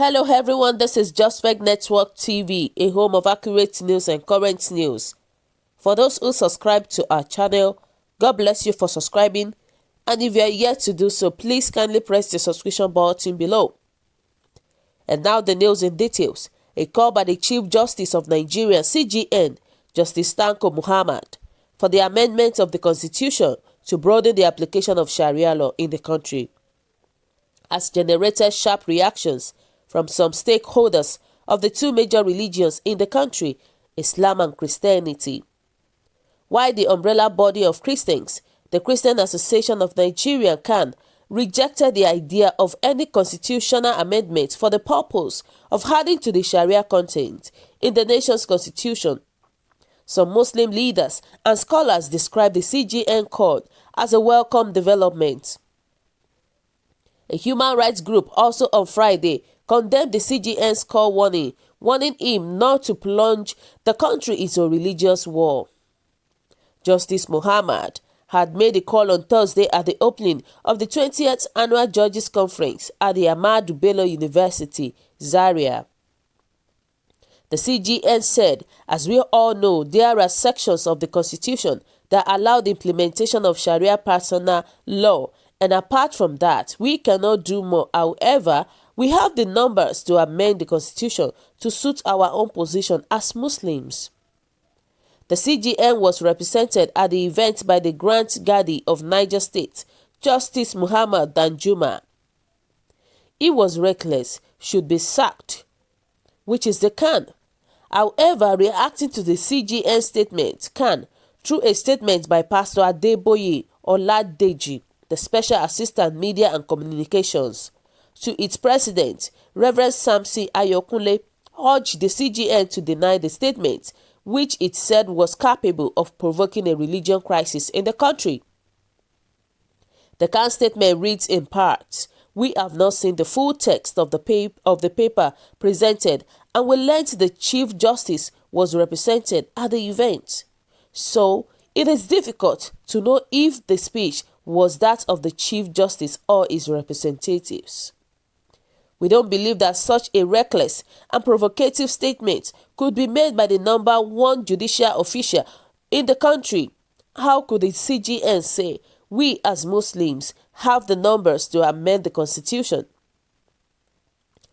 Hello everyone, this is Justfake Network TV, a home of accurate news and current news. For those who subscribe to our channel, God bless you for subscribing, and if you are yet to do so, please kindly press the subscription button below. And now the news in details. A call by the Chief Justice of Nigeria, CJN, Justice Tanko Muhammad, for the amendment of the Constitution to broaden the application of Sharia law in the country, has generated sharp reactions from some stakeholders of the two major religions in the country, Islam and Christianity. While the umbrella body of Christians, the Christian Association of Nigeria (CAN), rejected the idea of any constitutional amendment for the purpose of adding to the Sharia content in the nation's constitution, some Muslim leaders and scholars described the CJN call as a welcome development. A human rights group also on Friday condemned the CJN's call, warning him not to plunge the country into a religious war. Justice Muhammad had made a call on Thursday at the opening of the 20th Annual Judges Conference at the Ahmadu Bello University, Zaria. The CJN said, as we all know, there are sections of the Constitution that allow the implementation of Sharia personal law, and apart from that, we cannot do more. However, we have the numbers to amend the Constitution to suit our own position as Muslims. The CJN was represented at the event by the Grand Gadi of Niger State, Justice Muhammad Danjuma. He was reckless, should be sacked, which is the CAN. However, reacting to the CJN statement, CAN, through a statement by Pastor Adeboye Oladeji, the Special Assistant Media and Communications, to its president, Reverend Samson Ayokunle, urged the CJN to deny the statement, which it said was capable of provoking a religion crisis in the country. The CAN statement reads in part, "We have not seen the full text of the paper presented, and we learned the Chief Justice was represented at the event. So, it is difficult to know if the speech was that of the Chief Justice or his representatives. We don't believe that such a reckless and provocative statement could be made by the number one judicial official in the country. How could the CJN say we as Muslims have the numbers to amend the Constitution?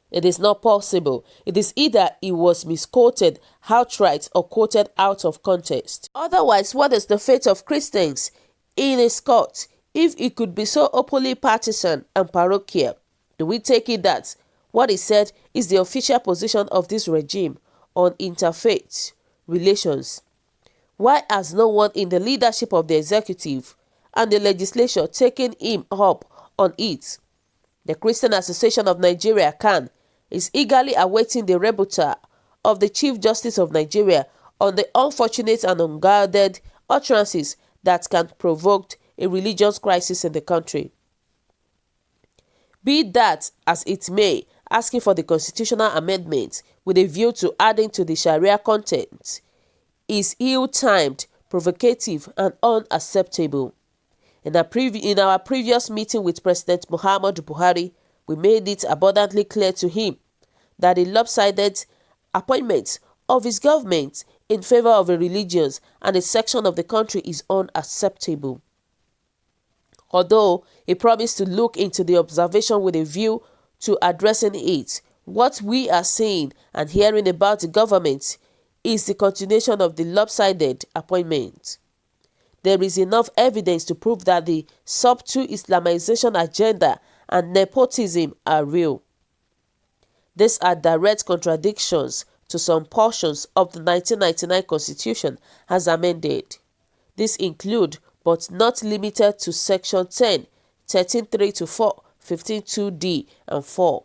It is not possible. It is either it was misquoted outright or quoted out of context. Otherwise, what is the fate of Christians in a court if it could be so openly partisan and parochial? Do we take it that what he said is the official position of this regime on interfaith relations? Why has no one in the leadership of the executive and the legislature taken him up on it? The Christian Association of Nigeria (CAN) is eagerly awaiting the rebuttal of the Chief Justice of Nigeria on the unfortunate and unguarded utterances that can provoke a religious crisis in the country. Be that as it may, asking for the constitutional amendment with a view to adding to the Sharia content is ill-timed, provocative, and unacceptable. In our previous meeting with President Muhammadu Buhari, we made it abundantly clear to him that the lopsided appointment of his government in favor of a religion and a section of the country is unacceptable. Although he promised to look into the observation with a view to addressing it, what we are seeing and hearing about the government is the continuation of the lopsided appointment. There is enough evidence to prove that the subtle Islamization agenda and nepotism are real. These are direct contradictions to some portions of the 1999 Constitution as amended. These include, but not limited to, Section 10, 13.3 to 4, 15.2d and 4.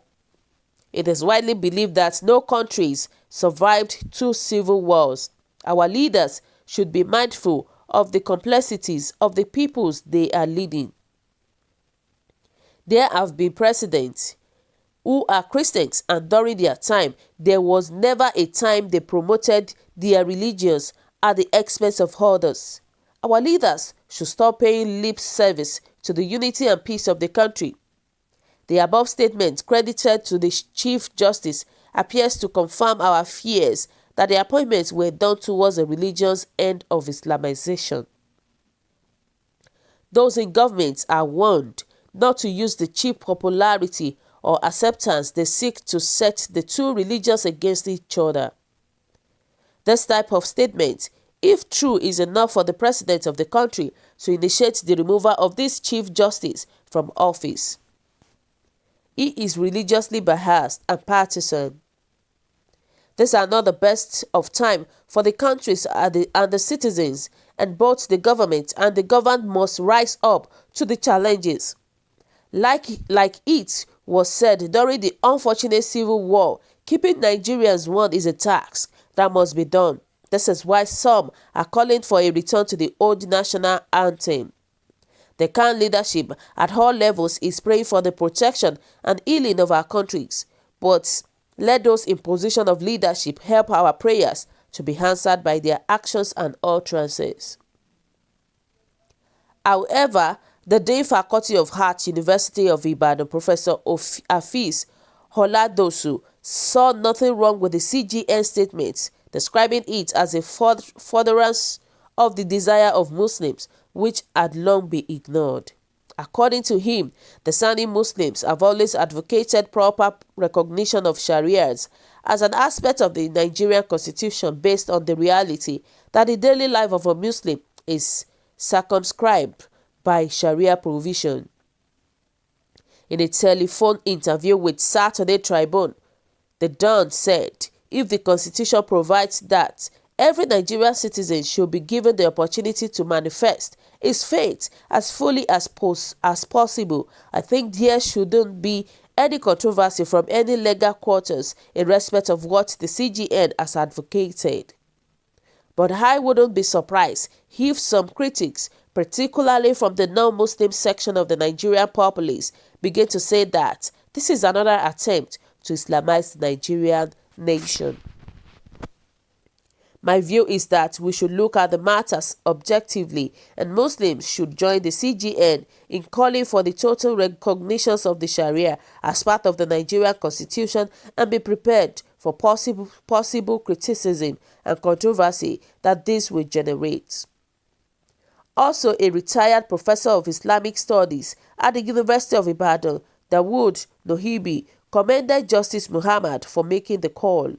It is widely believed that no countries survived two civil wars. Our leaders should be mindful of the complexities of the peoples they are leading. There have been presidents who are Christians, and during their time, there was never a time they promoted their religions at the expense of others. Our leaders should stop paying lip service to the unity and peace of the country. The above statement, credited to the Chief Justice, appears to confirm our fears that the appointments were done towards the religion's end of Islamization. Those in government are warned not to use the cheap popularity or acceptance they seek to set the two religions against each other. This type of statement, if true, is enough for the president of the country to initiate the removal of this Chief Justice from office. He is religiously biased and partisan. These are not the best of time for the countries and the citizens, and both the government and the governed must rise up to the challenges. Like it was said during the unfortunate civil war, keeping Nigerians one is a task that must be done. This is why some are calling for a return to the old national anthem. The Khan leadership at all levels is praying for the protection and healing of our countries, but let those in position of leadership help our prayers to be answered by their actions and utterances. However, the Dean Faculty of Arts, University of Ibadan, Professor Afeez Oladosu, saw nothing wrong with the CGN statement, describing it as a furtherance of the desire of Muslims, which had long been ignored. According to him, the Sunni Muslims have always advocated proper recognition of Sharias as an aspect of the Nigerian constitution based on the reality that the daily life of a Muslim is circumscribed by Sharia provision. In a telephone interview with Saturday Tribune, the Don said, if the constitution provides that every Nigerian citizen should be given the opportunity to manifest his faith as fully as possible, I think there shouldn't be any controversy from any legal quarters in respect of what the CGN has advocated. But I wouldn't be surprised if some critics, particularly from the non-Muslim section of the Nigerian populace, begin to say that this is another attempt to Islamize the Nigerian nation. My view is that we should look at the matters objectively, and Muslims should join the CGN in calling for the total recognition of the Sharia as part of the Nigerian constitution and be prepared for possible criticism and controversy that this will generate. Also, a retired professor of Islamic studies at the University of Ibadan, Dawood Nohibi, commended Justice Muhammad for making the call.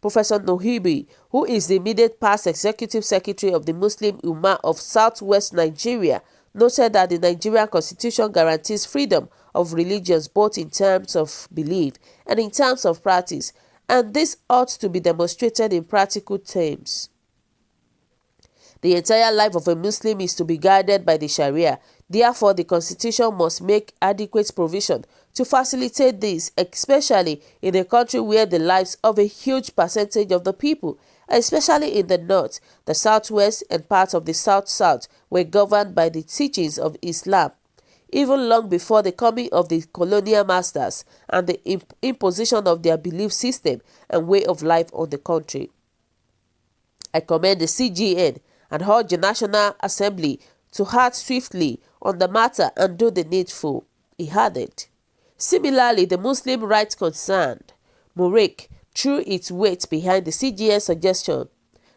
Professor Nohibi, who is the immediate past executive secretary of the Muslim Ummah of Southwest Nigeria, noted that the Nigerian constitution guarantees freedom of religions both in terms of belief and in terms of practice, and this ought to be demonstrated in practical terms. The entire life of a Muslim is to be guided by the Sharia. Therefore, the constitution must make adequate provision to facilitate this, especially in a country where the lives of a huge percentage of the people, especially in the north, the southwest, and parts of the south-south, were governed by the teachings of Islam, even long before the coming of the colonial masters and the imposition of their belief system and way of life on the country. I commend the CGN and urge the National Assembly to act swiftly on the matter and do the needful, he added. Similarly, the Muslim rights concerned, MURIC, threw its weight behind the CGN suggestion.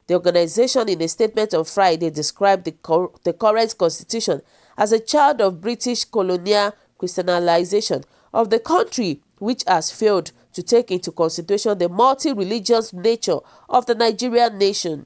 The organization, in a statement on Friday, described the current constitution as a child of British colonial Christianization of the country, which has failed to take into consideration the multi-religious nature of the Nigerian nation.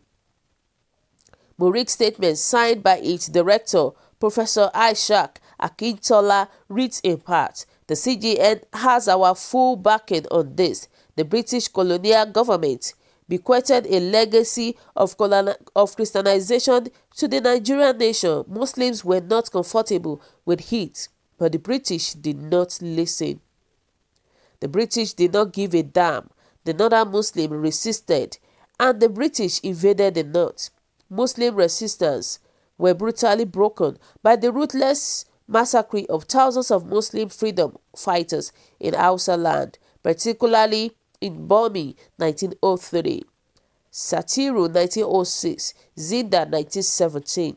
MURIC's statement, signed by its director, Professor Ishaq Akintola, reads in part, the CGN has our full backing on this. The British colonial government bequeathed a legacy of Christianization to the Nigerian nation. Muslims were not comfortable with it, but the British did not listen. The British did not give a damn. The northern Muslims resisted, and the British invaded the north. Muslim resistance were brutally broken by the ruthless massacre of thousands of Muslim freedom fighters in Hausa land, particularly in Bomi 1903, Satiru 1906, Zinda 1917.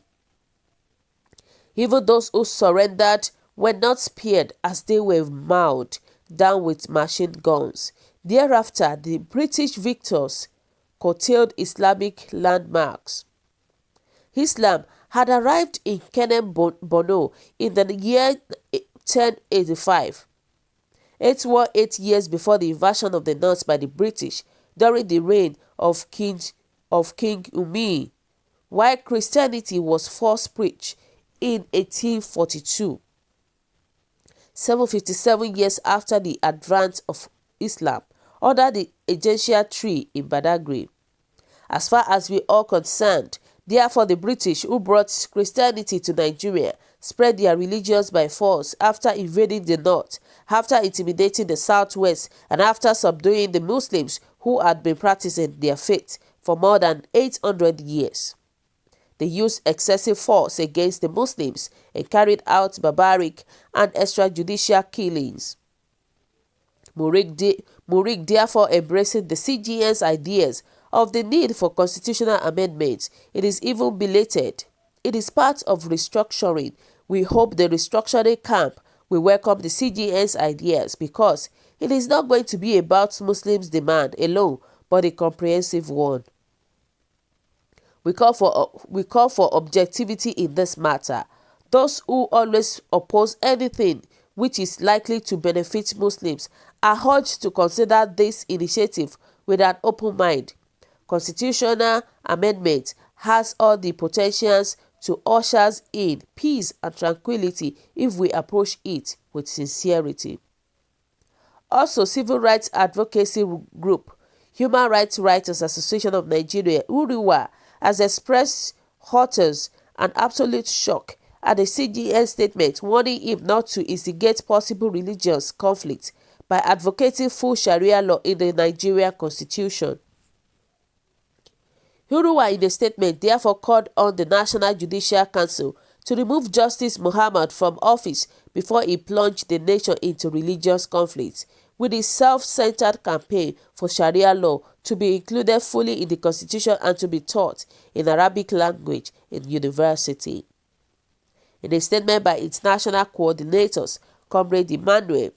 Even those who surrendered were not spared as they were mowed down with machine guns. Thereafter, the British victors curtailed Islamic landmarks. Islam had arrived in Kenem Borno in the year 1085. 8 years before the invasion of the north by the British during the reign of King Umi, while Christianity was first preached in 1842, 757 years after the advance of Islam under the acacia tree in Badagry. As far as we are concerned, therefore the British, who brought Christianity to Nigeria, spread their religions by force after invading the north, after intimidating the southwest, and after subduing the Muslims who had been practicing their faith for more than 800 years. They used excessive force against the Muslims and carried out barbaric and extrajudicial killings. Murik therefore embracing the CGN's ideas of the need for constitutional amendments. It is even belated. It is part of restructuring. We hope the restructuring camp will welcome the CGN's ideas because it is not going to be about Muslims' demand alone, but a comprehensive one. We call for objectivity in this matter. Those who always oppose anything which is likely to benefit Muslims are urged to consider this initiative with an open mind. Constitutional amendment has all the potentials to usher in peace and tranquility if we approach it with sincerity. Also, civil rights advocacy group Human Rights Writers Association of Nigeria, URIWA, has expressed horrors and absolute shock at the CGN statement warning him not to instigate possible religious conflict by advocating full Sharia law in the Nigerian constitution. URIWA in a statement therefore called on the National Judicial Council to remove Justice Muhammad from office before he plunged the nation into religious conflicts, with his self-centered campaign for Sharia law to be included fully in the constitution and to be taught in Arabic language in university. In a statement by its national coordinators, Comrade Emmanuel,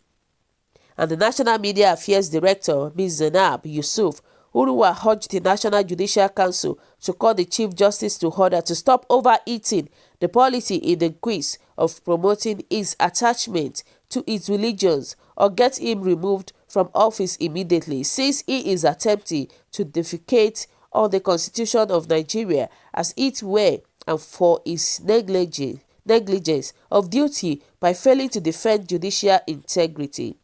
and the National Media Affairs Director, Ms. Zainab Yusuf, URIWA urged the National Judicial Council to call the Chief Justice to order to stop overeating the policy in the quest of promoting his attachment to his religions or get him removed from office immediately, since he is attempting to defecate on the Constitution of Nigeria as it were, and for his negligence of duty by failing to defend judicial integrity.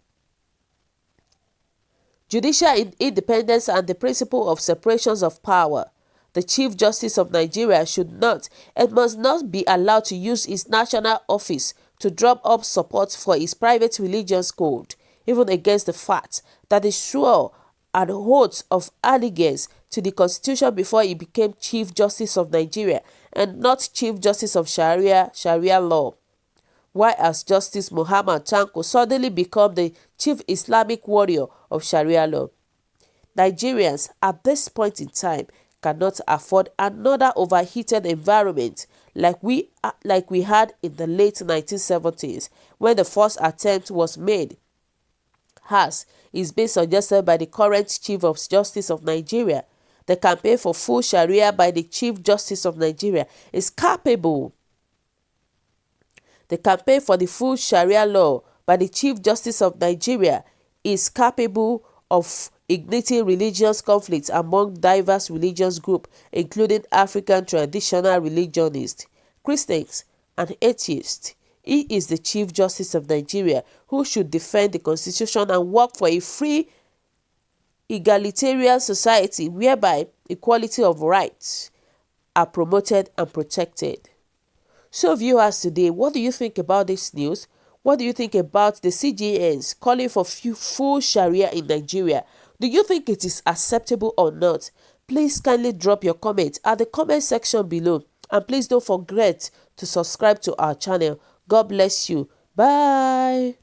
Judicial independence and the principle of separations of power. The Chief Justice of Nigeria should not and must not be allowed to use his national office to drum up support for his private religious code, even against the fact that he swore an oath of allegiance to the Constitution before he became Chief Justice of Nigeria and not Chief Justice of Sharia law. Why has Justice Muhammad Tanko suddenly become the chief Islamic warrior of Sharia law? Nigerians at this point in time cannot afford another overheated environment like we had in the late 1970s when the first attempt was made. As is being suggested by the current Chief of Justice of Nigeria, the campaign for full Sharia by the Chief Justice of Nigeria is capable. The campaign for the full Sharia law by the Chief Justice of Nigeria is capable of igniting religious conflicts among diverse religious groups, including African traditional religionists, Christians, and atheists. He is the Chief Justice of Nigeria who should defend the Constitution and work for a free, egalitarian society whereby equality of rights are promoted and protected. So viewers, today, what do you think about this news? What do you think about the CGNs calling for full Sharia in Nigeria? Do you think it is acceptable or not? Please kindly drop your comment at the comment section below. And please don't forget to subscribe to our channel. God bless you. Bye.